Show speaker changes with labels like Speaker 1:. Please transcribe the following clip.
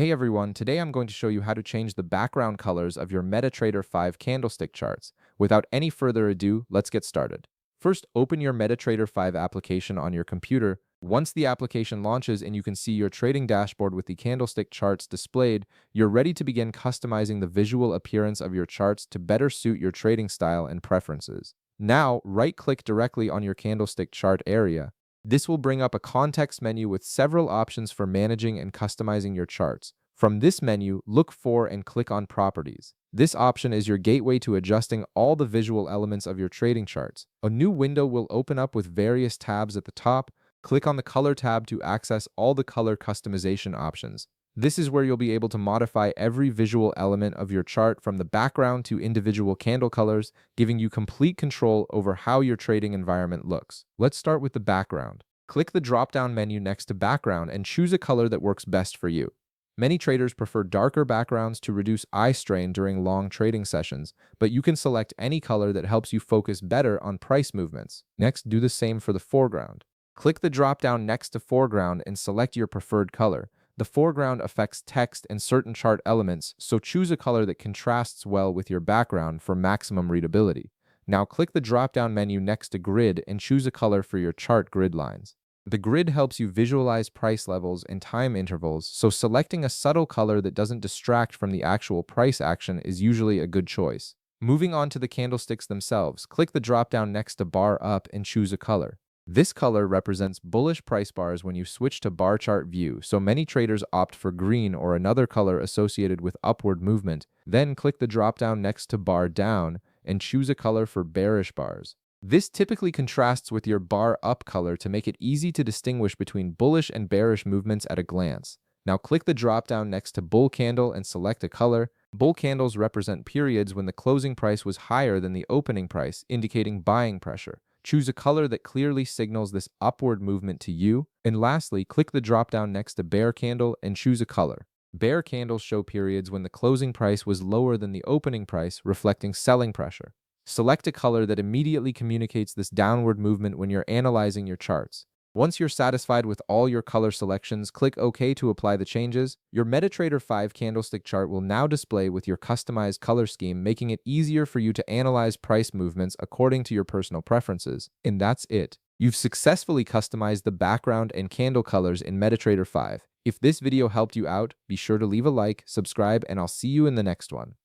Speaker 1: Hey everyone, today I'm going to show you how to change the background colors of your Metatrader 5 candlestick charts. Without any further ado, let's get started. First, open your Metatrader 5 application on your computer. Once the application launches and you can see your trading dashboard with the candlestick charts displayed, you're ready to begin customizing the visual appearance of your charts to better suit your trading style and preferences. Now, right-click directly on your candlestick chart area. This will bring up a context menu with several options for managing and customizing your charts. From this menu, look for and click on Properties. This option is your gateway to adjusting all the visual elements of your trading charts. A new window will open up with various tabs at the top. Click on the Color tab to access all the color customization options. This is where you'll be able to modify every visual element of your chart from the background to individual candle colors, giving you complete control over how your trading environment looks. Let's start with the background. Click the drop-down menu next to Background and choose a color that works best for you. Many traders prefer darker backgrounds to reduce eye strain during long trading sessions, but you can select any color that helps you focus better on price movements. Next, do the same for the foreground. Click the drop-down next to Foreground and select your preferred color. The foreground affects text and certain chart elements, so choose a color that contrasts well with your background for maximum readability. Now click the drop-down menu next to Grid and choose a color for your chart grid lines. The grid helps you visualize price levels and time intervals, so selecting a subtle color that doesn't distract from the actual price action is usually a good choice. Moving on to the candlesticks themselves, click the drop-down next to Bar Up and choose a color. This color represents bullish price bars when you switch to bar chart view, so many traders opt for green or another color associated with upward movement. Then click the drop-down next to Bar Down and choose a color for bearish bars. This typically contrasts with your bar up color to make it easy to distinguish between bullish and bearish movements at a glance. Now click the drop-down next to Bull Candle and select a color. Bull candles represent periods when the closing price was higher than the opening price, indicating buying pressure. Choose a color that clearly signals this upward movement to you. And lastly, click the drop-down next to Bear Candle and choose a color. Bear candles show periods when the closing price was lower than the opening price, reflecting selling pressure. Select a color that immediately communicates this downward movement when you're analyzing your charts. Once you're satisfied with all your color selections, click OK to apply the changes. Your Metatrader 5 candlestick chart will now display with your customized color scheme, making it easier for you to analyze price movements according to your personal preferences. And that's it. You've successfully customized the background and candle colors in Metatrader 5. If this video helped you out, be sure to leave a like, subscribe, and I'll see you in the next one.